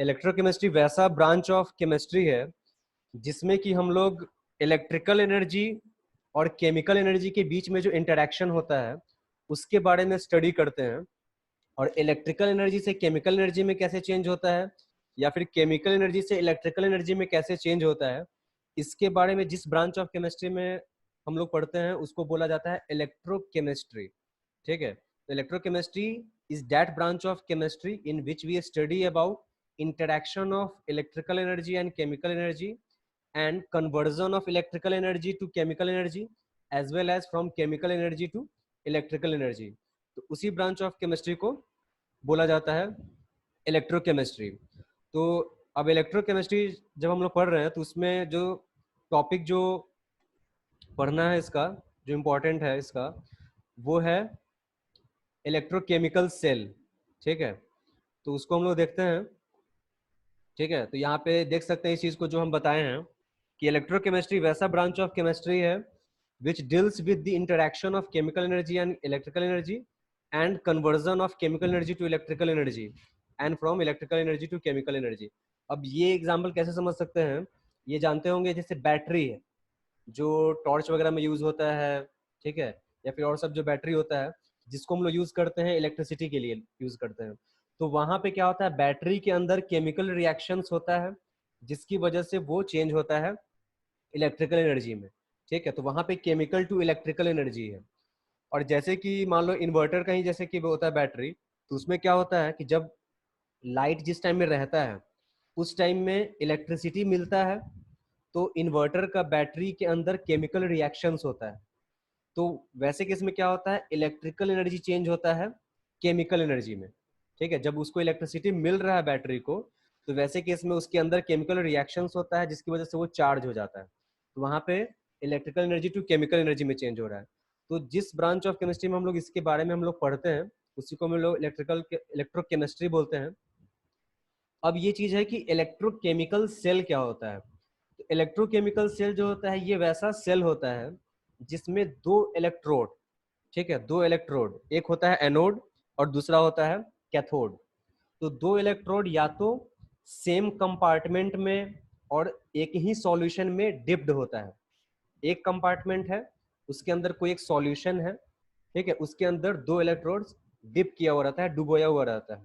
Electrochemistry वैसा branch of chemistry है जिसमें कि हम लोग इलेक्ट्रिकल एनर्जी और केमिकल एनर्जी के बीच में जो इंटरेक्शन होता है उसके बारे में स्टडी करते हैं, और इलेक्ट्रिकल एनर्जी से केमिकल एनर्जी में कैसे चेंज होता है या फिर केमिकल एनर्जी से इलेक्ट्रिकल एनर्जी में कैसे चेंज होता है, इसके बारे में जिस ब्रांच ऑफ केमिस्ट्री में हम लोग पढ़ते हैं उसको बोला जाता है इलेक्ट्रोकेमिस्ट्री। ठीक है, तो electrochemistry is that branch of chemistry in which we study about interaction of electrical energy and chemical energy and conversion of electrical energy to chemical energy as well as from chemical energy to electrical energy। तो उसी branch of chemistry को बोला जाता है electrochemistry. तो अब electrochemistry जब हम लोग पढ़ रहे हैं तो उसमें जो टॉपिक जो पढ़ना है इसका जो इम्पोर्टेंट है इसका वो है इलेक्ट्रोकेमिकल सेल। ठीक है, तो उसको हम लोग देखते हैं। ठीक है, तो यहाँ पे देख सकते हैं इस चीज को जो हम बताए हैं कि इलेक्ट्रोकेमिस्ट्री वैसा ब्रांच ऑफ केमिस्ट्री है which deals with the interaction of chemical energy and electrical energy and conversion of chemical energy to electrical energy and from electrical energy to chemical energy. अब ये एग्जाम्पल कैसे समझ सकते हैं, ये जानते होंगे जैसे बैटरी है जो टॉर्च वगैरह में यूज होता है, ठीक है, या फिर और सब जो बैटरी होता है जिसको हम लोग यूज करते हैं इलेक्ट्रिसिटी के लिए यूज करते हैं। तो वहां पे क्या होता है, बैटरी के अंदर केमिकल रिएक्शंस होता है जिसकी वजह से वो चेंज होता है इलेक्ट्रिकल एनर्जी में। ठीक है, तो वहां पे केमिकल टू इलेक्ट्रिकल एनर्जी है। और जैसे कि मान लो इन्वर्टर का ही जैसे कि वो होता है बैटरी, तो उसमें क्या होता है कि जब लाइट जिस टाइम में रहता है उस टाइम में इलेक्ट्रिसिटी मिलता है, तो इन्वर्टर का बैटरी के अंदर केमिकल रिएक्शंस होता है। तो वैसे केस में क्या होता है, इलेक्ट्रिकल एनर्जी चेंज होता है केमिकल एनर्जी में। ठीक है, जब उसको इलेक्ट्रिसिटी मिल रहा है बैटरी को, तो वैसे केस में उसके अंदर केमिकल रिएक्शंस होता है जिसकी वजह से वो चार्ज हो जाता है। तो वहां पे electrical energy to chemical energy में चेंज हो रहा है। तो जिस ब्रांच ऑफ केमिस्ट्री में हम लोग इसके बारे में हम लोग पढ़ते हैं उसी को हम लोग इलेक्ट्रोकेमिस्ट्री बोलते हैं। अब ये चीज है कि इलेक्ट्रोकेमिकल सेल क्या होता है। तो इलेक्ट्रोकेमिकल सेल जो होता है ये वैसा सेल होता है जिसमें दो इलेक्ट्रोड, ठीक है, दो इलेक्ट्रोड, एक होता है एनोड और दूसरा होता है कैथोड। तो दो इलेक्ट्रोड या तो सेम कंपार्टमेंट में और एक ही सॉल्यूशन में डिप्ड होता है। एक कंपार्टमेंट है उसके अंदर कोई एक सॉल्यूशन है, ठीक है, उसके अंदर दो इलेक्ट्रोड्स डिप किया हुआ रहता है, डुबोया हुआ रहता है,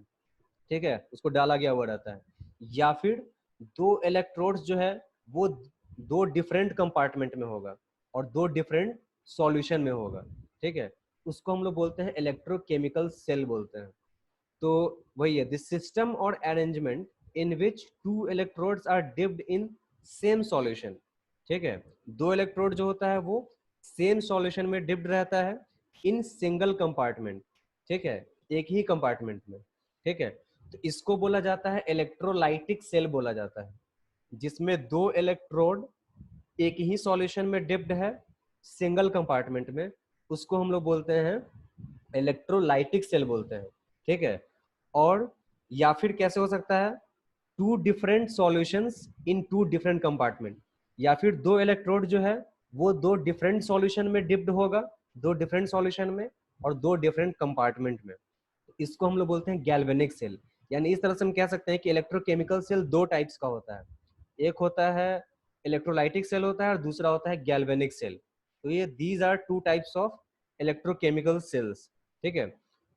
ठीक है, उसको डाला गया हुआ रहता है। या फिर दो इलेक्ट्रोड्स जो है वो दो डिफरेंट कंपार्टमेंट में होगा और दो डिफरेंट सॉल्यूशन में होगा। ठीक है, उसको हम लोग बोलते हैं इलेक्ट्रोकेमिकल सेल बोलते हैं। तो वही है, दिस सिस्टम और arrangement in which two electrodes are dipped in same solution. ठीक है, दो इलेक्ट्रोड जो होता है वो सेम सॉल्यूशन में डिप्ड रहता है इन सिंगल कंपार्टमेंट। ठीक है, एक ही कंपार्टमेंट में। ठीक है, तो इसको बोला जाता है इलेक्ट्रोलाइटिक सेल बोला जाता है, जिसमें दो इलेक्ट्रोड एक ही सॉल्यूशन में डिप्ड है सिंगल कंपार्टमेंट में, उसको हम लोग बोलते हैं इलेक्ट्रोलाइटिक सेल बोलते हैं। ठीक है, और या फिर कैसे हो सकता है, two different solutions in two different compartment, या फिर दो इलेक्ट्रोड जो है वो दो डिफरेंट सॉल्यूशन में डिप्ड होगा, दो डिफरेंट सॉल्यूशन में और दो डिफरेंट कंपार्टमेंट में। इसको हम लोग बोलते हैं गैल्वेनिक सेल। यानी इस तरह से हम कह सकते हैं कि इलेक्ट्रोकेमिकल सेल दो टाइप्स का होता है, एक होता है इलेक्ट्रोलाइटिक सेल होता है और दूसरा होता है गैल्वेनिक सेल। तो ये these are two types of electrochemical cells. ठीक है,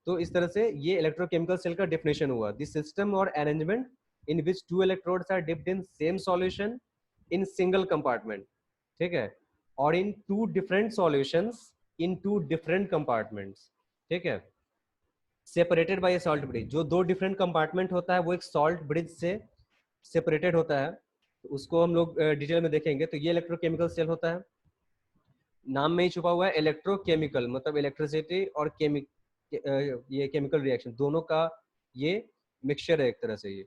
तो इस तरह से ये इलेक्ट्रोकेमिकल सेल का डेफिनेशन हुआ, दिस सिस्टम और arrangement in which two electrodes are dipped in same solution in single compartment, ठीक है, और in two different solutions in two different compartments. ठीक है, separated by a salt bridge. जो दो डिफरेंट कंपार्टमेंट होता है वो एक सॉल्ट ब्रिज से सेपरेटेड होता है, तो उसको हम लोग डिटेल में देखेंगे। तो ये इलेक्ट्रोकेमिकल सेल होता है, नाम में ही छुपा हुआ है इलेक्ट्रोकेमिकल, मतलब इलेक्ट्रिसिटी और ये केमिकल रिएक्शन दोनों का ये मिक्सचर है एक तरह से ये।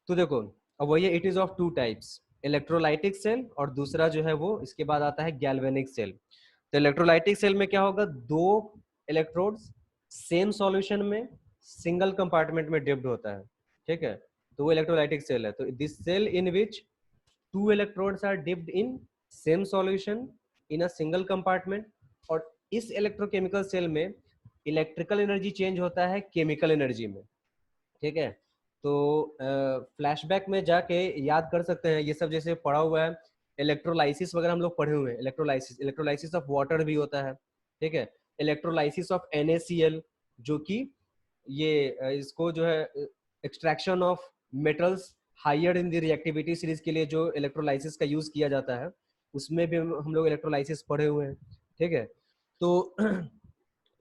तो देखो, अब वही it is of two types, electrolytic cell और दूसरा जो है वो इसके बाद आता है गैल्वेनिक सेल। तो इलेक्ट्रोलाइटिक सेल में क्या होगा, दो इलेक्ट्रोड्स सेम सॉल्यूशन में सिंगल कंपार्टमेंट में डिप्ड होता है। ठीक है, तो वो इलेक्ट्रोलाइटिक सेल है। तो this cell in which two electrodes are dipped in same solution in a single compartment। और इस इलेक्ट्रोकेमिकल सेल में इलेक्ट्रिकल एनर्जी चेंज होता है केमिकल एनर्जी में। ठीक है, तो फ्लैशबैक में जाके याद कर सकते हैं, ये सब जैसे पढ़ा हुआ है, इलेक्ट्रोलाइसिस वगैरह हम लोग पढ़े हुए हैं, इलेक्ट्रोलाइसिस ऑफ वाटर भी होता है, ठीक है, इलेक्ट्रोलाइसिस ऑफ NaCl, जो कि ये इसको जो है extraction of metals higher in the reactivity series के लिए जो इलेक्ट्रोलाइसिस का यूज किया जाता है, उसमें भी हम लोग इलेक्ट्रोलाइसिस पढ़े हुए हैं, ठीक है। तो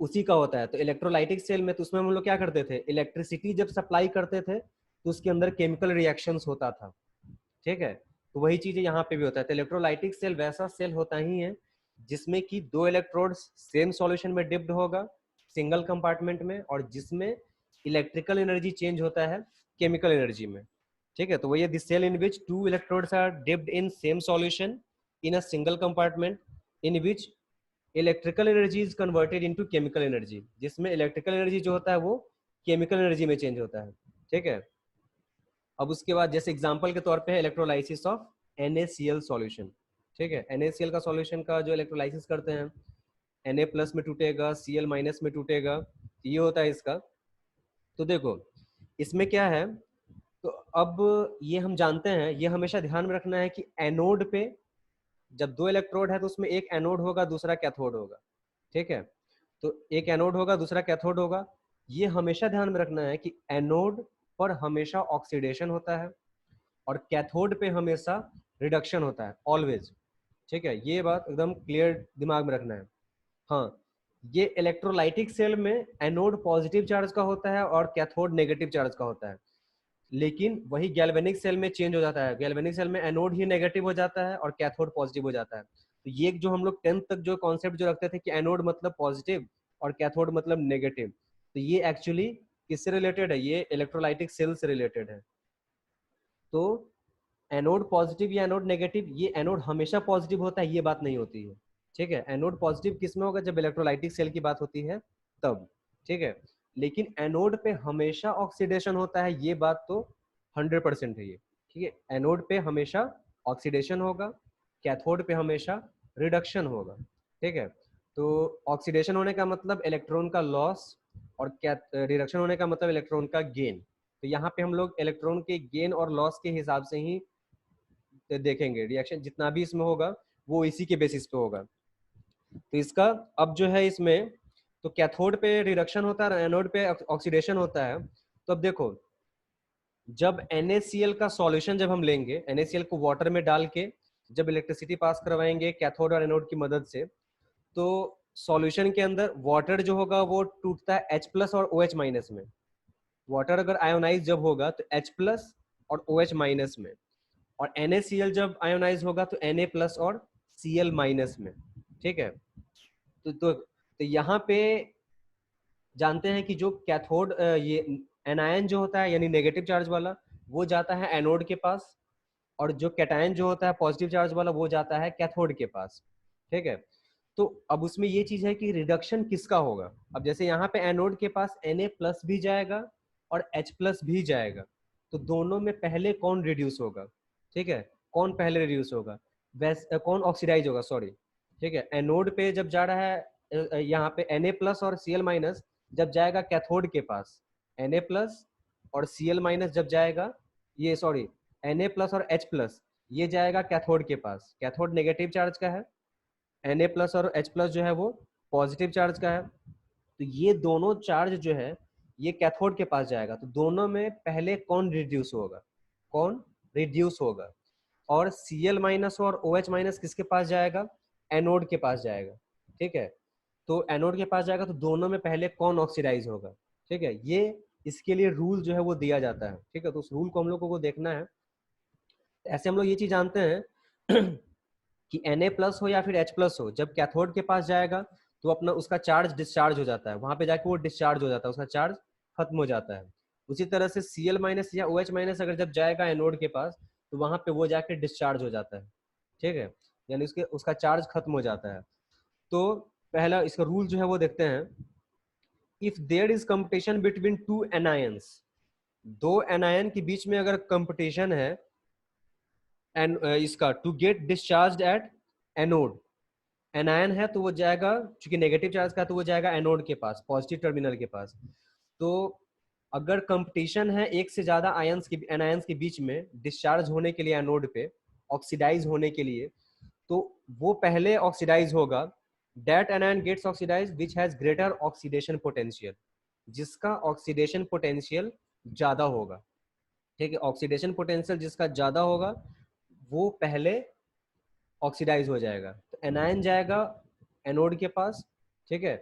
उसी का होता है। तो इलेक्ट्रोलाइटिक सेल में तो उसमें हम लोग क्या करते थे, इलेक्ट्रिसिटी जब सप्लाई करते थे तो उसके अंदर केमिकल रिएक्शंस होता था, ठीक है। तो वही चीज यहाँ पे भी होता है। तो इलेक्ट्रोलाइटिक सेल वैसा सेल होता ही है जिसमें कि 2 इलेक्ट्रोड्स सेम सॉल्यूशन में डिप्ड होगा सिंगल कंपार्टमेंट में, और जिसमें इलेक्ट्रिकल एनर्जी चेंज होता है केमिकल एनर्जी में, ठीक है। तो वही this cell in which 2 electrodes are dipped in same solution in a single compartment in which electrical energy is converted into chemical energy, जिसमें इलेक्ट्रिकल एनर्जी जो होता है वो केमिकल एनर्जी में चेंज होता है, ठीक है। अब उसके बाद जैसे एग्जांपल के तौर पे है इलेक्ट्रोलाइसिस ऑफ NaCl सॉल्यूशन, ठीक है। NaCl का सॉल्यूशन का जो इलेक्ट्रोलाइसिस करते हैं, Na प्लस में टूटेगा, Cl माइनस में टूटेगा, ये होता है इसका। तो देखो इसमें क्या है, तो अब ये हम जानते हैं, ये हमेशा ध्यान में रखना है कि एनोड पे जब 2 इलेक्ट्रोड है तो उसमें एक एनोड होगा दूसरा कैथोड होगा, ठीक है। तो एक एनोड होगा दूसरा कैथोड होगा, ये हमेशा ध्यान में रखना है कि एनोड पर हमेशा ऑक्सीडेशन होता है और कैथोड पे हमेशा रिडक्शन होता है ऑलवेज, ठीक है। ये बात एकदम क्लियर दिमाग में रखना है। हाँ, ये इलेक्ट्रोलाइटिक सेल में एनोड पॉजिटिव चार्ज का होता है और कैथोड नेगेटिव चार्ज का होता है, लेकिन वही गैल्वेनिक सेल में चेंज हो जाता है। गैल्वेनिक सेल में एनोड ही नेगेटिव हो जाता है और कैथोड पॉजिटिव हो जाता है। तो ये जो हम लोग 10th तक जो कॉन्सेप्ट जो रखते थे कि एनोड मतलब पॉजिटिव और कैथोड मतलब नेगेटिव, तो ये एक्चुअली किससे रिलेटेड है, ये इलेक्ट्रोलाइटिक सेल से रिलेटेड है। तो एनोड पॉजिटिव या एनोड नेगेटिव, ये एनोड हमेशा पॉजिटिव होता है ये बात नहीं होती है, ठीक है। एनोड पॉजिटिव किस में होगा, जब इलेक्ट्रोलाइटिक सेल की बात होती है तब, ठीक है। लेकिन एनोड पे हमेशा ऑक्सीडेशन होता है ये बात तो 100% है ये, ठीक है। एनोड पे हमेशा ऑक्सीडेशन होगा, कैथोड पे हमेशा रिडक्शन होगा, ठीक है। तो ऑक्सीडेशन होने का मतलब इलेक्ट्रॉन का लॉस और रिडक्शन होने का मतलब इलेक्ट्रॉन का गेन। तो यहाँ पे हम लोग इलेक्ट्रॉन के गेन और लॉस के हिसाब से ही देखेंगे, रिएक्शन जितना भी इसमें होगा वो इसी के बेसिस पे होगा। तो इसका अब जो है इसमें, तो कैथोड पे रिडक्शन होता है, एनोड पे ऑक्सीडेशन होता है। तो अब देखो जब NaCl का सॉल्यूशन जब हम लेंगे, NaCl को वाटर में डाल के जब इलेक्ट्रिसिटी पास करवाएंगे कैथोड और एनोड की मदद से, तो सॉल्यूशन के अंदर वाटर जो होगा वो टूटता है H प्लस और OH माइनस में। वाटर अगर आयोनाइज जब होगा तो H प्लस और OH माइनस में, और NaCl जब आयोनाइज होगा तो Na प्लस और Cl माइनस में, ठीक है। तो यहाँ पे जानते हैं कि जो कैथोड ये एनायन जो होता है यानी नेगेटिव चार्ज वाला वो जाता है एनोड के पास, और जो कैटायन जो होता है पॉजिटिव चार्ज वाला वो जाता है कैथोड के पास, ठीक है। तो अब उसमें ये चीज है कि रिडक्शन किसका होगा। अब जैसे यहाँ पे एनोड के पास Na प्लस भी जाएगा और H प्लस भी जाएगा, तो दोनों में पहले कौन रिड्यूस होगा, ठीक है, कौन पहले रिड्यूस होगा, वैसे कौन ऑक्सीडाइज होगा, सॉरी, ठीक है। एनोड पे जब जा रहा है यहाँ पे Na प्लस और Cl माइनस जब जाएगा कैथोड के पास, Na प्लस और Cl माइनस जब जाएगा, ये सॉरी Na प्लस और H प्लस ये जाएगा कैथोड के पास, कैथोड नेगेटिव चार्ज का है, Na प्लस और H प्लस जो है वो पॉजिटिव चार्ज का है। तो ये दोनों चार्ज जो है ये कैथोड के पास जाएगा, तो दोनों में पहले कौन रिड्यूस होगा, कौन रिड्यूस होगा, और Cl माइनस और OH माइनस किसके पास जाएगा, एनोड के पास जाएगा, ठीक है। तो एनोड के पास जाएगा तो दोनों में पहले कौन ऑक्सीडाइज होगा, ठीक है। ये इसके लिए रूल जो है वो दिया जाता है, ठीक है। तो उस रूल को हम लोगों को देखना है। ऐसे हम लोग ये चीज जानते हैं कि Na प्लस हो या फिर H प्लस हो, जब कैथोड के पास जाएगा तो अपना उसका चार्ज डिस्चार्ज हो जाता है, वहां पे जाके वो डिस्चार्ज हो जाता है, उसका चार्ज खत्म हो जाता है। उसी तरह से Cl माइनस या OH माइनस अगर जब जाएगा एनोड के पास तो वहां पे वो जाके डिस्चार्ज हो जाता है, ठीक है, यानी उसका चार्ज खत्म हो जाता है। तो पहला इसका रूल जो है वो देखते हैं। If there is competition between two anions, दो एनायन के बीच में अगर कंपटीशन है एंड इसका to get discharge at anode, anion है तो वो जाएगा, चूंकि नेगेटिव चार्ज का तो वो जाएगा एनोड के पास, पॉजिटिव टर्मिनल के पास। तो अगर कंपटीशन है एक से ज्यादा एनायंस के बीच में डिस्चार्ज होने के लिए एनोड पे, ऑक्सीडाइज होने के लिए, तो वो पहले ऑक्सीडाइज होगा। That anion gets oxidise which has greater oxidation potential, जिसका ऑक्सीडेशन पोटेंशियल ज्यादा होगा। ठीक है, ऑक्सीडेशन पोटेंशियल जिसका ज्यादा होगा वो पहले ऑक्सीडाइज हो जाएगा। तो एनायन जाएगा एनोड के पास, ठीक है,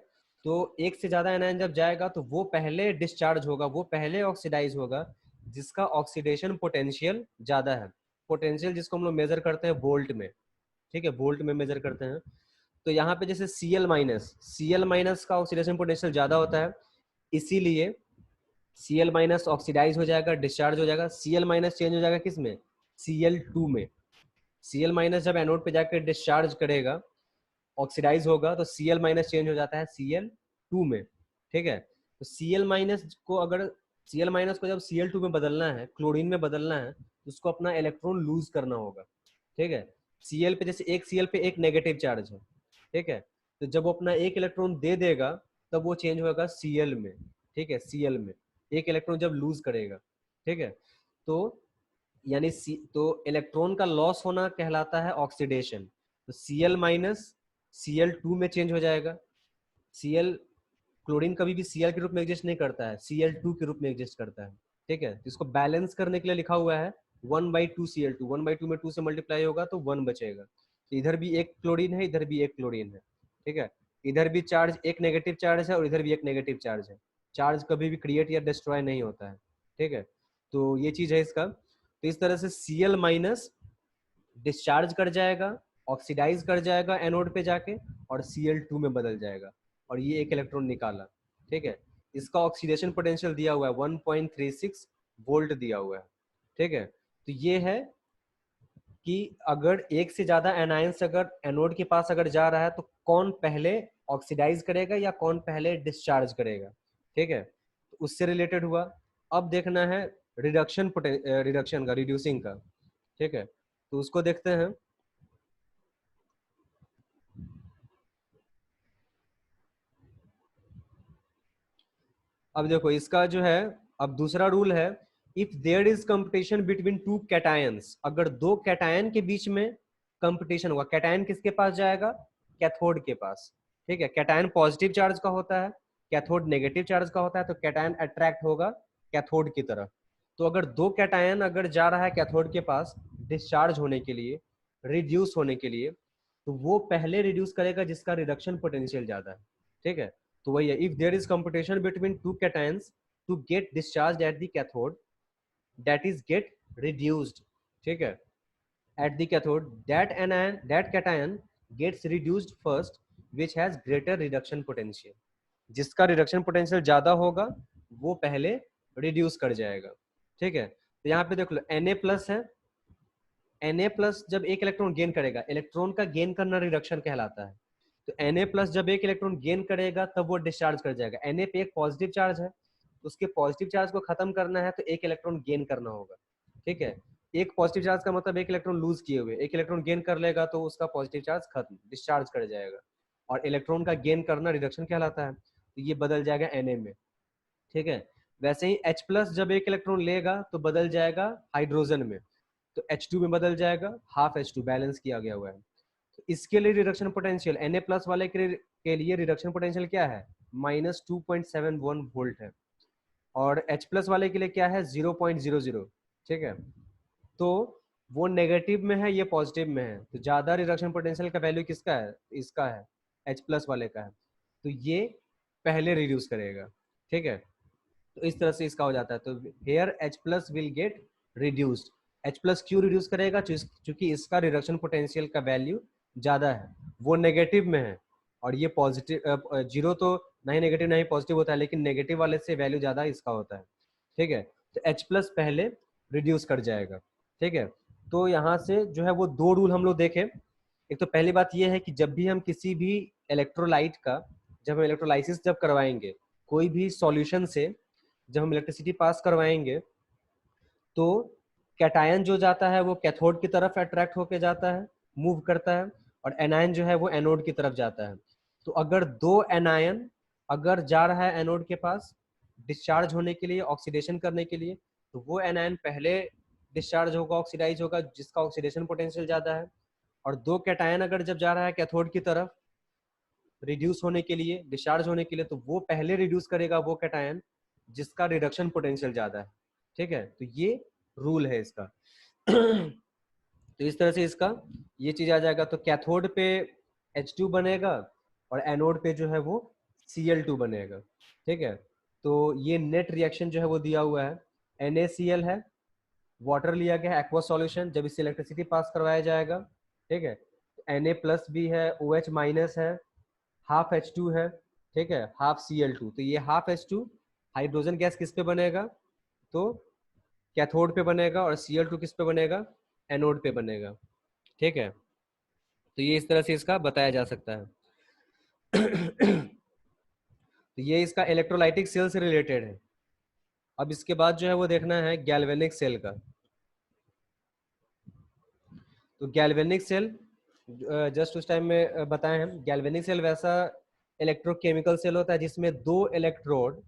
तो एक से ज्यादा एनायन जब जाएगा तो वो पहले डिस्चार्ज होगा, वो पहले ऑक्सीडाइज होगा जिसका ऑक्सीडेशन पोटेंशियल ज्यादा है। पोटेंशियल जिसको हम लोग मेजर करते हैं वोल्ट में, ठीक है, वोल्ट में मेजर करते हैं। तो यहाँ पे जैसे Cl माइनस का ऑक्सीडेशन पोटेंशियल ज्यादा होता है, इसीलिए Cl माइनस ऑक्सीडाइज हो जाएगा, डिस्चार्ज हो जाएगा। Cl माइनस चेंज हो जाएगा किस में, Cl2 में। Cl माइनस जब एनोड पे जाकर डिस्चार्ज करेगा, ऑक्सीडाइज होगा, तो Cl माइनस चेंज हो जाता है Cl2 में। ठीक है, तो Cl माइनस को अगर Cl माइनस को जब Cl2 में बदलना है, क्लोरीन में बदलना है, तो उसको अपना इलेक्ट्रॉन लूज करना होगा। ठीक है, Cl पे जैसे एक Cl पे एक नेगेटिव चार्ज है, ठीक है, तो जब वो अपना एक इलेक्ट्रॉन दे देगा तब वो चेंज होगा Cl में। ठीक है, Cl में एक इलेक्ट्रॉन जब लूज करेगा, ठीक है, तो यानी तो इलेक्ट्रॉन का लॉस होना कहलाता है ऑक्सीडेशन। तो Cl माइनस Cl2 में चेंज हो जाएगा। Cl क्लोरीन कभी भी Cl के रूप में एग्जिस्ट नहीं करता है, Cl2 के रूप में एग्जिस्ट करता है। ठीक है, तो इसको बैलेंस करने के लिए लिखा हुआ है 1/2 Cl2, 1/2 में 2 से मल्टीप्लाई होगा तो 1 बचेगा। तो इधर भी एक क्लोरीन है, इधर भी एक क्लोरीन है। ठीक है, इधर भी चार्ज एक नेगेटिव चार्ज है और इधर भी एक नेगेटिव चार्ज है। चार्ज कभी भी क्रिएट या डिस्ट्रॉय नहीं होता है। ठीक है, तो ये चीज है इसका। तो इस तरह से Cl माइनस डिस्चार्ज कर जाएगा, ऑक्सीडाइज कर जाएगा एनोड पे जाके, और Cl2 में बदल जाएगा, और ये एक इलेक्ट्रॉन निकाला। ठीक है, इसका ऑक्सीडेशन पोटेंशियल दिया हुआ है 1.36 वोल्ट दिया हुआ है। ठीक है, तो ये है कि अगर एक से ज्यादा एनायंस अगर एनोड के पास अगर जा रहा है तो कौन पहले ऑक्सीडाइज करेगा या कौन पहले डिस्चार्ज करेगा। ठीक है, तो उससे रिलेटेड हुआ। अब देखना है रिडक्शन का, रिड्यूसिंग का। ठीक है, तो उसको देखते हैं। अब देखो इसका जो है, अब दूसरा रूल है, if there is competition between two cations, अगर दो कैटायन के बीच में कंपटीशन हुआ, कैटायन किसके पास जाएगा, कैथोड के पास। ठीक है, कैटायन पॉजिटिव चार्ज का होता है, कैथोड नेगेटिव चार्ज का होता है, तो कैटायन अट्रैक्ट होगा कैथोड की तरफ। तो अगर दो कैटायन अगर जा रहा है कैथोड के पास डिस्चार्ज होने के लिए, रिड्यूस होने के लिए, तो वो पहले रिड्यूस करेगा जिसका रिडक्शन पोटेंशियल ज्यादा है। ठीक है, तो वही है, if there is competition between two cations to get discharge at the cathode, that is get reduced. ठीक है, at the cathode, that cation gets reduced first, which has greater reduction potential, जिसका रिडक्शन पोटेंशियल ज्यादा होगा वो पहले reduce कर जाएगा। ठीक है, तो यहाँ पे देख लो Na प्लस है, Na प्लस जब एक इलेक्ट्रॉन गेन करेगा, इलेक्ट्रॉन का गेन करना रिडक्शन कहलाता है। तो Na प्लस जब एक इलेक्ट्रॉन गेन करेगा तब वो डिस्चार्ज कर जाएगा। Na पे एक पॉजिटिव चार्ज है, तो उसके पॉजिटिव चार्ज को खत्म करना है तो एक इलेक्ट्रॉन गेन करना होगा। ठीक है, एक पॉजिटिव चार्ज का मतलब एक इलेक्ट्रॉन लूज किए हुए, एक इलेक्ट्रॉन गेन कर लेगा तो उसका पॉजिटिव चार्ज खत्म, डिस्चार्ज कर जाएगा। और इलेक्ट्रॉन का गेन करना रिडक्शन कहलाता है, तो ये बदल जाएगा Na में। ठीक है, वैसे ही H प्लस जब एक इलेक्ट्रॉन लेगा तो बदल जाएगा हाइड्रोजन में, तो H2 में बदल जाएगा, हाफ H2 बैलेंस किया गया हुआ है। तो इसके लिए रिडक्शन पोटेंशियल Na प्लस वाले के लिए रिडक्शन पोटेंशियल क्या है, -2.71 वोल्ट है, और H प्लस वाले के लिए क्या है, 0.00। ठीक है, तो वो नेगेटिव में है, ये पॉजिटिव में है, तो ज्यादा रिडक्शन पोटेंशियल का वैल्यू किसका है, इसका है, H प्लस वाले का है, तो ये पहले रिड्यूस करेगा। ठीक है, तो इस तरह से इसका हो जाता है। तो here H plus will get reduced. H plus क्यों रिड्यूस करेगा, क्योंकि इसका रिडक्शन पोटेंशियल का वैल्यू ज्यादा है, वो नेगेटिव में है, और ये पॉजिटिव, जीरो तो नहीं नेगेटिव नहीं पॉजिटिव होता है, लेकिन नेगेटिव वाले से वैल्यू ज्यादा इसका होता है। ठीक है, तो H प्लस पहले रिड्यूस कर जाएगा। ठीक है, तो यहाँ से जो है वो दो रूल हम लोग देखें। एक तो पहली बात ये है कि जब भी हम किसी भी इलेक्ट्रोलाइट का, जब हम इलेक्ट्रोलाइसिस जब करवाएंगे कोई भी सॉल्यूशन से, जब हम इलेक्ट्रिसिटी पास करवाएंगे तो कैटायन जो जाता है वो कैथोड की तरफ अट्रैक्ट होके जाता है, मूव करता है, और एनायन जो है वो एनोड की तरफ जाता है। तो अगर दो एनायन अगर जा रहा है एनोड के पास, डिस्चार्ज होने के लिए, ऑक्सीडेशन करने के लिए, तो वो एनायन पहले डिस्चार्ज होगा, ऑक्सीडाइज होगा, जिसका ऑक्सीडेशन पोटेंशियल ज़्यादा है। और दो कैटायन अगर जब जा रहा है कैथोड की तरफ रिड्यूस होने के लिए, डिस्चार्ज होने के लिए, तो वो पहले रिड्यूस करेगा वो कैटायन जिसका रिडक्शन पोटेंशियल ज़्यादा है। ठीक है, तो ये रूल है इसका। तो इस तरह से इसका ये चीज़ आ जाएगा। तो कैथोड पे H2 बनेगा और एनोड पे जो है वो Cl2 बनेगा। ठीक है, तो ये नेट रिएक्शन जो है वो दिया हुआ है। NaCl है, वाटर लिया गया है एक्वा सॉल्यूशन, जब इससे इलेक्ट्रिसिटी पास करवाया जाएगा। ठीक है, Na प्लस भी है, OH माइनस है, हाफ H2 है, ठीक है, हाफ Cl2। तो ये हाफ H2 हाइड्रोजन गैस किस पे बनेगा, तो कैथोड पे बनेगा, और Cl2 किस पे बनेगा, एनोड पे बनेगा। ठीक है, तो ये इस तरह से इसका बताया जा सकता है। तो ये इसका इलेक्ट्रोलाइटिक सेल से रिलेटेड है। अब इसके बाद जो है वो देखना है गैल्वेनिक सेल का। तो गैल्वेनिक सेल जस्ट उस टाइम में बताए हम, गैल्वेनिक सेल वैसा इलेक्ट्रोकेमिकल सेल होता है जिसमें दो इलेक्ट्रोड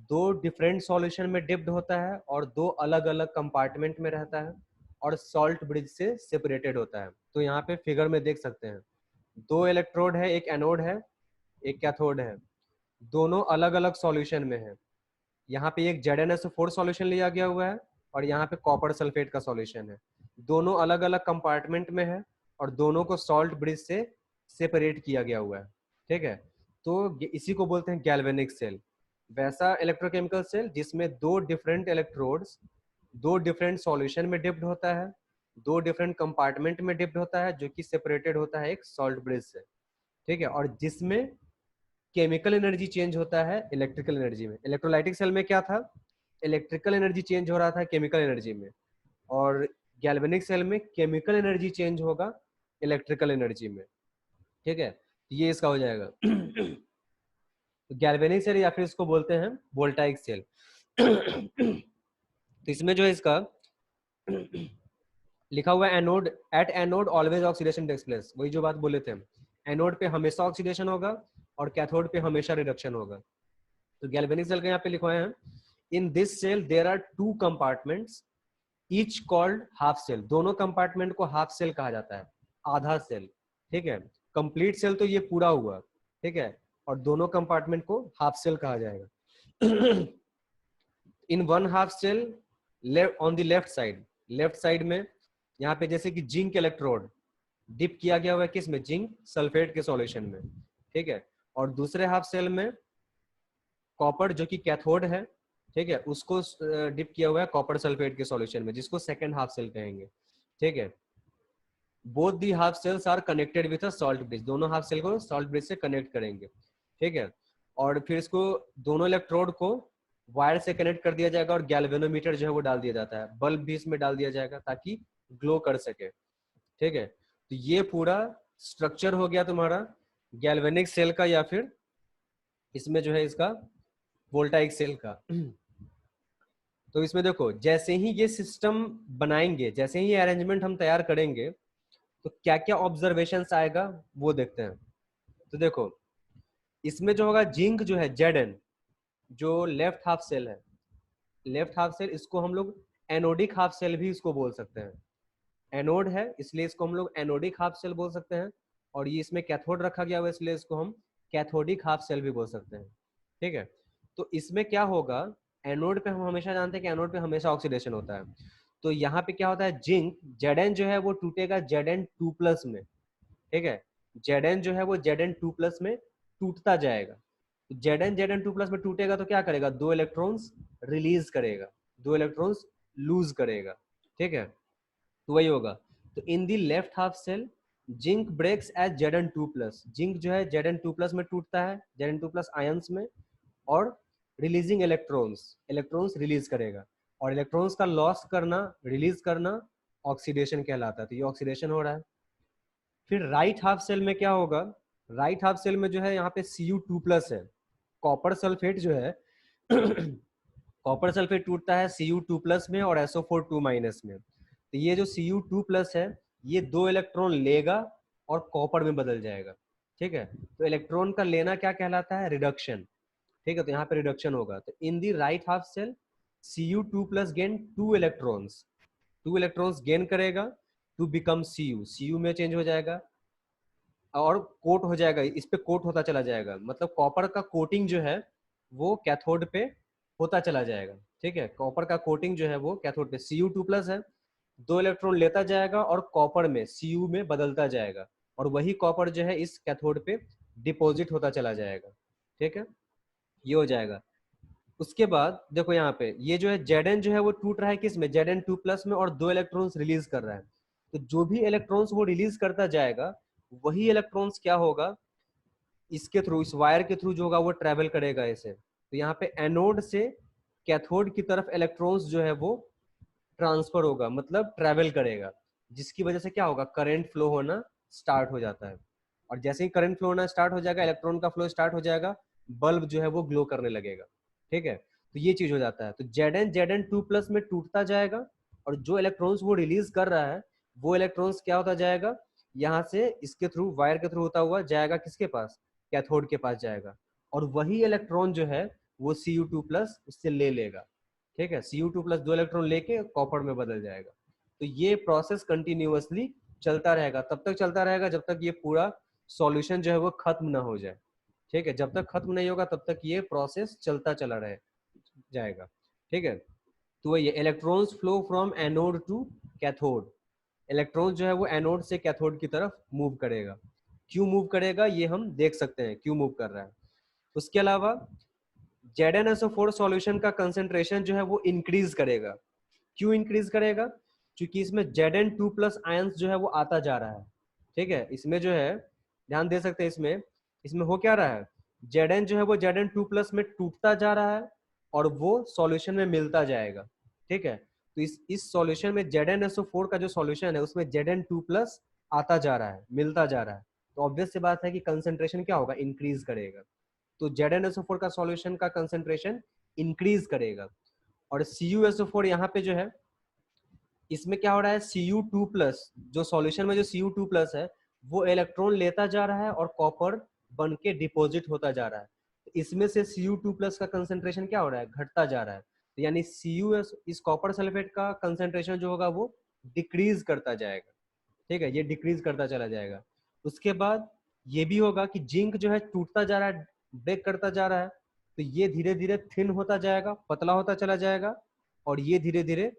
दो डिफरेंट सॉल्यूशन में डिप्ड होता है और दो अलग अलग कंपार्टमेंट में रहता है और सॉल्ट ब्रिज से सेपरेटेड होता है। तो यहाँ पे फिगर में देख सकते हैं, दो इलेक्ट्रोड है, एक एनोड है एक कैथोड है, दोनों अलग अलग सॉल्यूशन में है। यहाँ पे एक ZnSO4 सॉल्यूशन लिया गया हुआ है और यहाँ पे कॉपर सल्फेट का सॉल्यूशन है। दोनों अलग अलग कंपार्टमेंट में है और दोनों को सॉल्ट ब्रिज से सेपरेट किया गया हुआ है। ठीक है, तो इसी को बोलते हैं गैल्वेनिक सेल। वैसा इलेक्ट्रोकेमिकल सेल जिसमें दो डिफरेंट इलेक्ट्रोड्स दो डिफरेंट सॉल्यूशन में डिप्ड होता है, दो डिफरेंट कंपार्टमेंट में डिप्ड होता है, जो कि सेपरेटेड होता है एक सॉल्ट ब्रिज से। ठीक है, और जिसमें केमिकल एनर्जी चेंज होता है इलेक्ट्रिकल एनर्जी में। इलेक्ट्रोलाइटिक सेल में क्या था, इलेक्ट्रिकल एनर्जी चेंज हो रहा था केमिकल एनर्जी में, और गैल्वेनिक सेल में केमिकल एनर्जी चेंज होगा इलेक्ट्रिकल एनर्जी में। ठीक है, ये इसका हो जाएगा। तो गैल्वेनिक सेल या फिर इसको बोलते हैं वोल्टाइक सेल। तो इसमें जो है इसका लिखा हुआ है anode, at anode always oxidation takes place. वही जो बात बोले थे, एनोड पे हमेशा ऑक्सीडेशन होगा और कैथोड पे हमेशा रिडक्शन होगा। तो गैल्वेनिक सेल का यहाँ पे लिखवाए हैं, in this cell there are two compartments each called half cell. दोनों कंपार्टमेंट को हाफ सेल कहा जाता है, आधा सेल। ठीक है, कंप्लीट सेल तो ये पूरा हुआ। ठीक है, और दोनों कंपार्टमेंट को हाफ सेल कहा जाएगा। In one half cell on the left side में यहाँ पे जैसे कि जिंक इलेक्ट्रोड डिप किया गया हुआ है, किस में, जिंक सल्फेट के सॉल्यूशन में। ठीक है, और दूसरे हाफ सेल में कॉपर जो कि कैथोड है, ठीक है, उसको डिप किया हुआ है कॉपर सल्फेट के सॉल्यूशन में, जिसको सेकंड हाफ सेल कहेंगे। ठीक है, both the half cells are connected with a salt bridge. दोनों हाफ सेल को सॉल्ट ब्रिज से कनेक्ट करेंगे। ठीक है, और फिर इसको दोनों इलेक्ट्रोड को वायर से कनेक्ट कर दिया जाएगा और गैल्वेनोमीटर जो है वो डाल दिया जाता है, बल्ब भी इसमें डाल दिया जाएगा ताकि ग्लो कर सके। ठीक है, तो ये पूरा स्ट्रक्चर हो गया तुम्हारा गैल्वेनिक सेल का, या फिर इसमें जो है इसका वोल्टाइक सेल का। तो इसमें देखो, जैसे ही ये सिस्टम बनाएंगे, जैसे ही ये अरेंजमेंट हम तैयार करेंगे, तो क्या क्या ऑब्जर्वेशंस आएगा वो देखते हैं। तो देखो, इसमें जो होगा जिंक जो है Zn, जो लेफ्ट हाफ सेल है, लेफ्ट हाफ सेल, इसको हम लोग एनोडिक हाफ सेल भी इसको बोल सकते हैं। एनोड है इसलिए इसको हम लोग एनोडिक हाफ सेल बोल सकते हैं, और ये इसमें कैथोड रखा गया हुआ है इसलिए इसको हम कैथोडिक हाफ सेल भी बोल सकते हैं। ठीक है, तो इसमें क्या होगा, एनोड पे हम हमेशा जानते हैं कि एनोड पे हमेशा ऑक्सीडेशन होता है। तो यहाँ पे क्या होता है, जिंक Zn जो है वो टूटेगा Zn2+ में। ठीक है, Zn जो है वो Zn2+ में टूटता जाएगा। Zn2+ में टूटेगा तो क्या करेगा, दो इलेक्ट्रॉन्स रिलीज करेगा, दो इलेक्ट्रॉन्स लूज करेगा। ठीक है, तो वही होगा। तो in the left half cell zinc breaks at Zn2+। Zinc जो है Zn2+ में टूटता है, Zn2+ आयंस में, और रिलीजिंग इलेक्ट्रॉन्स, इलेक्ट्रॉन्स रिलीज करेगा। और इलेक्ट्रॉन्स का लॉस करना, रिलीज करना ऑक्सीडेशन कहलाता है। तो ये ऑक्सीडेशन हो रहा है। फिर राइट हाफ सेल में क्या होगा, राइट हाफ सेल में जो है यहाँ पे Cu2+ है, कॉपर सल्फेट जो है कॉपर सल्फेट टूटता है Cu2+ में और SO4 2- में। तो ये जो Cu2+ है ये दो इलेक्ट्रॉन लेगा और कॉपर में बदल जाएगा। ठीक है, तो इलेक्ट्रॉन का लेना क्या कहलाता है, रिडक्शन। ठीक है, तो यहाँ पे रिडक्शन होगा। तो in the right half cell Cu2 plus gain 2 electrons gain करेगा टू बिकम Cu में चेंज हो जाएगा और कोट हो जाएगा, इस पे कोट होता चला जाएगा, मतलब कॉपर का कोटिंग जो है वो कैथोड पे होता चला जाएगा। ठीक है, कॉपर का कोटिंग जो है वो कैथोड पे Cu2 प्लस है, 2 इलेक्ट्रॉन लेता जाएगा और कॉपर में Cu में बदलता जाएगा और वही कॉपर जो है इस कैथोड पे डिपॉजिट होता चला जाएगा। ठीक है, ये हो जाएगा। उसके बाद देखो यहाँ पे ये जो है Zn जो है वो टूट रहा है किस में, Zn2 प्लस में, और 2 इलेक्ट्रॉन्स रिलीज कर रहा है। तो जो भी इलेक्ट्रॉन्स वो रिलीज करता जाएगा वही इलेक्ट्रॉन्स क्या होगा, इसके थ्रू, इस वायर के थ्रू जो होगा वो ट्रेवल करेगा ऐसे। तो यहाँ पे एनोड से कैथोड की तरफ इलेक्ट्रॉन्स जो है वो ट्रांसफर होगा, मतलब ट्रेवल करेगा, जिसकी वजह से क्या होगा, करंट फ्लो होना स्टार्ट हो जाता है। और जैसे ही करंट फ्लो होना स्टार्ट हो जाएगा, इलेक्ट्रॉन का फ्लो स्टार्ट हो जाएगा, बल्ब जो है वो ग्लो करने लगेगा। ठीक है, तो ये चीज हो जाता है। तो Zn2 प्लस में टूटता जाएगा और जो इलेक्ट्रॉन्स वो रिलीज कर रहा है वो इलेक्ट्रॉन्स क्या होता जाएगा, यहाँ से इसके थ्रू, वायर के थ्रू होता हुआ जाएगा किसके पास, कैथोड के पास जाएगा, और वही इलेक्ट्रॉन जो है वो Cu2 प्लस उससे ले लेगा। ठीक है, Cu2 प्लस 2 इलेक्ट्रॉन लेके कॉपर में बदल जाएगा। तो ये प्रोसेस कंटिन्यूअसली चलता रहेगा, तब तक चलता रहेगा जब तक ये पूरा सॉल्यूशन जो है वो खत्म ना हो जाए। ठीक है, जब तक खत्म नहीं होगा तब तक ये प्रोसेस चलता चला रहे जाएगा। ठीक है, तो ये electrons flow from anode to cathode, electron जो है वो एनोड से कैथोड की तरफ मूव करेगा। क्यों मूव करेगा ये हम देख सकते हैं, क्यों मूव कर रहा है। उसके अलावा ZnSO4 सॉल्यूशन का कंसेंट्रेशन जो है वो इंक्रीज करेगा। क्यों इंक्रीज करेगा, क्योंकि इसमें Zn2 प्लस आयंस जो है वो आता जा रहा है। ठीक है, इसमें जो है ध्यान दे सकते हैं, इसमें इसमें हो क्या रहा है, Zn जो है वो Zn2 प्लस में टूटता जा रहा है और वो सॉल्यूशन में मिलता जाएगा। ठीक है, तो इस सॉल्यूशन में ZnSO4 का जो सॉल्यूशन है उसमें Zn2 प्लस आता जा रहा है, मिलता जा रहा है, तो ऑब्वियस सी बात है कि कंसेंट्रेशन क्या होगा, इंक्रीज करेगा। तो ZnSO4 का सॉल्यूशन का कंसेंट्रेशन इंक्रीज करेगा। और CuSO4 यहाँ पे जो है इसमें क्या हो रहा है, Cu2 प्लस, जो सॉल्यूशन में जो Cu2 प्लस है वो इलेक्ट्रॉन लेता जा रहा है और कॉपर बन के डिपोजिट होता जा रहा है। इसमें से Cu2 प्लस का कंसेंट्रेशन क्या हो रहा है, घटता जा रहा है। तो यानी CuS, इस कॉपर सल्फेट का कंसेंट्रेशन जो होगा वो डिक्रीज करता जाएगा। ठीक है, ये डिक्रीज करता चला जाएगा। उसके बाद ये भी होगा कि जिंक जो है टूटता जा रहा है, ब्रेक करता जा रहा है, तो ये धीरे धीरे थिन होता जाएगा, पतला होता चला जाएगा, और ये धीरे धीरे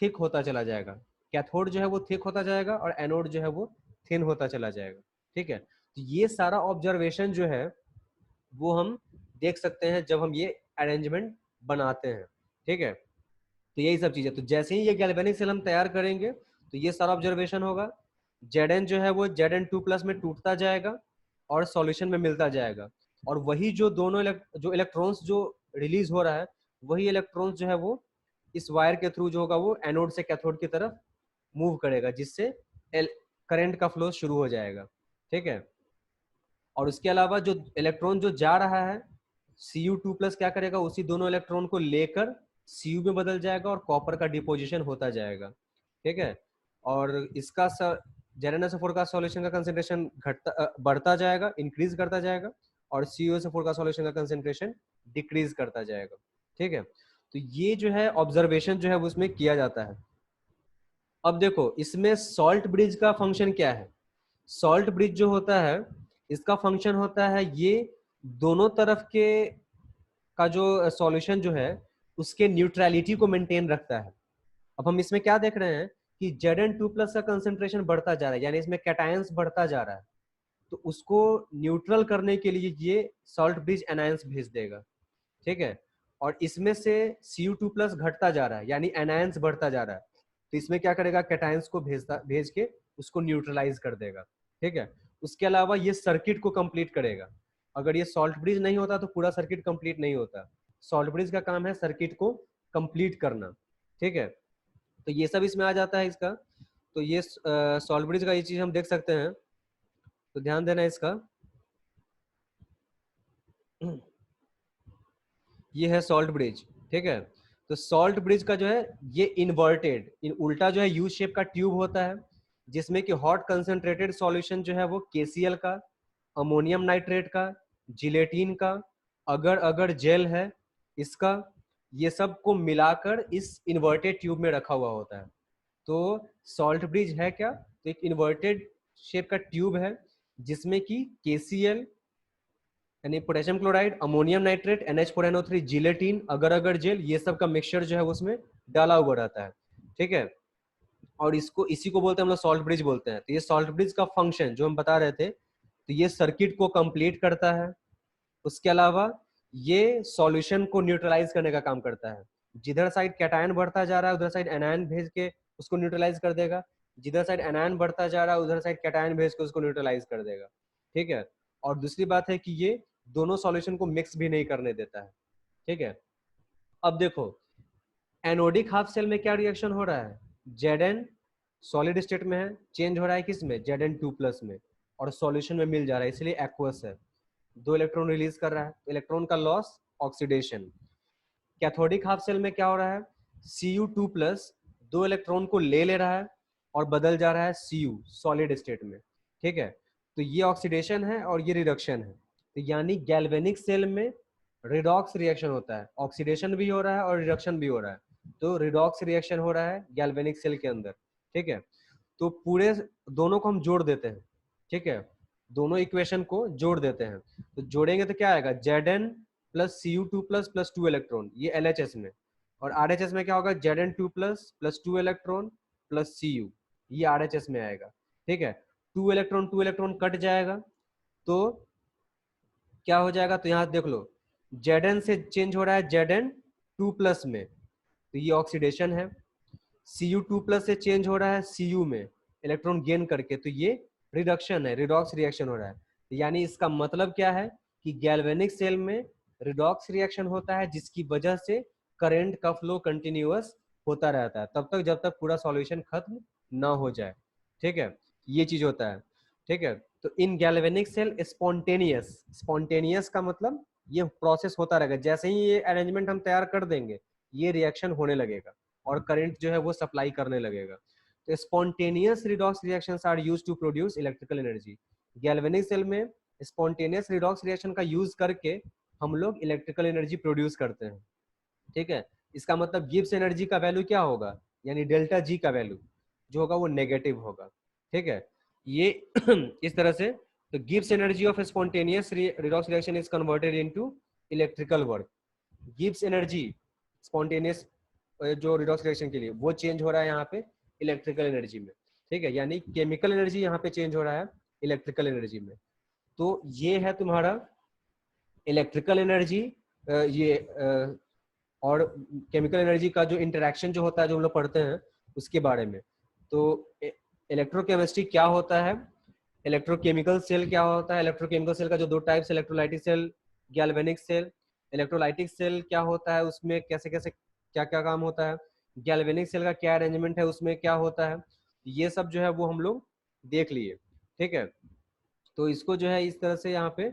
थिक होता चला जाएगा। कैथोड जो है वो थिक होता जाएगा और एनोड जो है वो थिन होता चला जाएगा। ठीक है, तो ये सारा ऑब्जर्वेशन जो है वो हम देख सकते हैं जब हम ये अरेंजमेंट बनाते हैं। ठीक है, तो यही सब चीजें, तो जैसे ही ये गैल्वेनिक सेल हम तैयार करेंगे तो ये सारा ऑब्जर्वेशन होगा। Zn जो है वो Zn2 प्लस में टूटता जाएगा और सॉल्यूशन में मिलता जाएगा, और वही जो दोनों जो इलेक्ट्रॉन्स जो रिलीज हो रहा है वही इलेक्ट्रॉन्स जो है वो इस वायर के थ्रू जो होगा वो एनोड से कैथोड की तरफ मूव करेगा, जिससे करंट का फ्लो शुरू हो जाएगा। ठीक है, और उसके अलावा जो इलेक्ट्रॉन जो जा रहा है Cu2 प्लस क्या करेगा, उसी दोनों इलेक्ट्रॉन को लेकर Cu में बदल जाएगा और कॉपर का डिपोजिशन होता जाएगा। ठीक है, और इसका ZnSO4 का सॉल्यूशन का कंसेंट्रेशन बढ़ता जाएगा, इंक्रीज करता जाएगा, और CuSO4 का सॉल्यूशन का कंसेंट्रेशन डिक्रीज करता जाएगा। ठीक है, तो ये जो है ऑब्जर्वेशन जो है वो उसमें किया जाता है। अब देखो इसमें सॉल्ट ब्रिज का फंक्शन क्या है। सॉल्ट ब्रिज जो होता है इसका फंक्शन होता है ये दोनों तरफ के का जो सॉल्यूशन जो है उसके न्यूट्रलिटी को मेंटेन रखता है। अब हम इसमें क्या देख रहे हैं कि Zn2 प्लस का कंसेंट्रेशन बढ़ता जा रहा है, यानी इसमें कैटायंस बढ़ता जा रहा है, तो उसको न्यूट्रल करने के लिए ये सॉल्ट ब्रिज एनायंस भेज देगा। ठीक है, और इसमें से Cu2 प्लस घटता जा रहा है, यानी एनायंस बढ़ता जा रहा है, तो इसमें क्या करेगा, कैटायंस को भेज के उसको न्यूट्रलाइज कर देगा। ठीक है, उसके अलावा ये सर्किट को कंप्लीट करेगा। अगर ये सॉल्ट ब्रिज नहीं होता तो पूरा सर्किट कंप्लीट नहीं होता। सॉल्ट ब्रिज का काम है सर्किट को कंप्लीट करना। ठीक है, तो ये सब इसमें आ जाता है इसका। तो ये सॉल्ट ब्रिज का ये चीज हम देख सकते हैं, तो ध्यान देना इसका। ये है सॉल्ट ब्रिज। ठीक है, तो सॉल्ट ब्रिज का जो है ये इन्वर्टेड उल्टा जो है यू शेप का ट्यूब होता है, जिसमें कि हॉट कंसंट्रेटेड सॉल्यूशन जो है वो KCl का, अमोनियम नाइट्रेट का, जिलेटिन का अगर अगर जेल है इसका, ये सब को मिलाकर इस इन्वर्टेड ट्यूब में रखा हुआ होता है। तो सॉल्ट ब्रिज है क्या, तो एक इन्वर्टेड शेप का ट्यूब है जिसमें कि KCl यानी potassium chloride, ammonium nitrate, NH4NO3, gelatin, अगर अगर जेल, ये सब का मिक्सचर जो है उसमें डाला हुआ रहता है। ठीक है, और इसको इसी को बोलते हैं हम लोग सॉल्ट ब्रिज बोलते हैं। तो ये सॉल्ट ब्रिज का फंक्शन जो हम बता रहे थे, तो ये सर्किट को कंप्लीट करता है। उसके अलावा ये सॉल्यूशन को न्यूट्रलाइज करने का काम करता है। जिधर साइड कैटायन बढ़ता जा रहा है उधर साइड एनायन भेज के उसको न्यूट्रलाइज कर देगा, जिधर साइड एनायन बढ़ता जा रहा है उधर साइड कैटायन भेज के उसको न्यूट्रलाइज कर देगा। ठीक है, और दूसरी बात है कि ये दोनों सॉल्यूशन को मिक्स भी नहीं करने देता है। ठीक है, अब देखो एनोडिक हाफ सेल में क्या रिएक्शन हो रहा है, Zn सॉलिड स्टेट में है, चेंज हो रहा है किस में, Zn2+ में, और सॉल्यूशन में मिल जा रहा है इसलिए एक्वस है, 2 इलेक्ट्रॉन रिलीज कर रहा है, इलेक्ट्रॉन का loss, oxidation. Cathodic half cell में क्या हो रहा है, Cu2+, 2 इलेक्ट्रॉन को ले रहा है और बदल जा रहा है Cu सॉलिड स्टेट में। ठीक है, तो ये ऑक्सीडेशन है और ये रिडक्शन है। तो यानी गैल्वेनिक सेल में रिडॉक्स रिएक्शन होता है, ऑक्सीडेशन भी हो रहा है और रिडक्शन भी हो रहा है। तो रिडॉक्स रिएक्शन हो रहा है गैल्वेनिक सेल के अंदर। ठीक है, तो पूरे दोनों को हम जोड़ देते हैं। ठीक है, दोनों इक्वेशन को जोड़ देते हैं, तो जोड़ेंगे तो क्या आएगा, Zn plus Cu2+ plus 2 electron, ये LHS में, और RHS में क्या होगा, Zn2+ plus 2 electron plus Cu, ये RHS में आएगा। ठीक है, 2 इलेक्ट्रॉन कट जाएगा तो क्या हो जाएगा, तो यहाँ देख लो Zn से चेंज हो रहा है Zn2+ में, तो ये ऑक्सीडेशन है। Cu2+ से चेंज हो रहा है Cu में इलेक्ट्रॉन गेन करके, तो ये रिडक्शन है, रिडॉक्स रिएक्शन हो रहा है। यानी इसका मतलब क्या है कि गैल्वेनिक सेल में रिडॉक्स रिएक्शन होता है जिसकी वजह से करंट का फ्लो कंटिन्यूअस होता रहता है तब तक जब तक पूरा सॉल्यूशन खत्म ना हो जाए। ठीक है, ये चीज होता है। ठीक है, तो इन गैल्वेनिक सेल स्पॉन्टेनियस, स्पॉन्टेनियस का मतलब ये प्रोसेस होता रहेगा, जैसे ही ये अरेंजमेंट हम तैयार कर देंगे ये रिएक्शन होने लगेगा और करंट जो है वो सप्लाई करने लगेगा। तो spontaneous redox reactions are used to produce electrical energy. Galvanic cell में स्पॉन्टेनियस रिडॉक्स रिएक्शन का यूज करके हम लोग इलेक्ट्रिकल एनर्जी प्रोड्यूस करते हैं। ठीक है, इसका मतलब गिब्स एनर्जी का वैल्यू क्या होगा, यानी डेल्टा जी का वैल्यू जो होगा वो नेगेटिव होगा। ठीक है, ये इस तरह से, तो Gibbs energy of spontaneous redox reaction is converted into electrical work. Gibbs energy spontaneous जो रिडॉक्स रिएक्शन के लिए वो चेंज हो रहा है यहाँ पे इलेक्ट्रिकल एनर्जी में। ठीक है, यानी केमिकल एनर्जी यहाँ पे चेंज हो रहा है इलेक्ट्रिकल एनर्जी में। तो ये है तुम्हारा इलेक्ट्रिकल एनर्जी, ये और केमिकल एनर्जी का जो इंटरेक्शन जो होता है जो हम लोग पढ़ते हैं उसके बारे में। तो इलेक्ट्रोकेमिस्ट्री क्या होता है, इलेक्ट्रोकेमिकल सेल क्या होता है, इलेक्ट्रोकेमिकल सेल का जो 2 types, electrolytic cell, galvanic cell. Electrolytic cell क्या होता है, उसमें कैसे कैसे क्या क्या काम होता है, गैल्वेनिक सेल का क्या अरेंजमेंट है, उसमें क्या होता है, ये सब जो है वो हम लोग देख लिए। ठीक है, तो इसको जो है इस तरह से यहाँ पे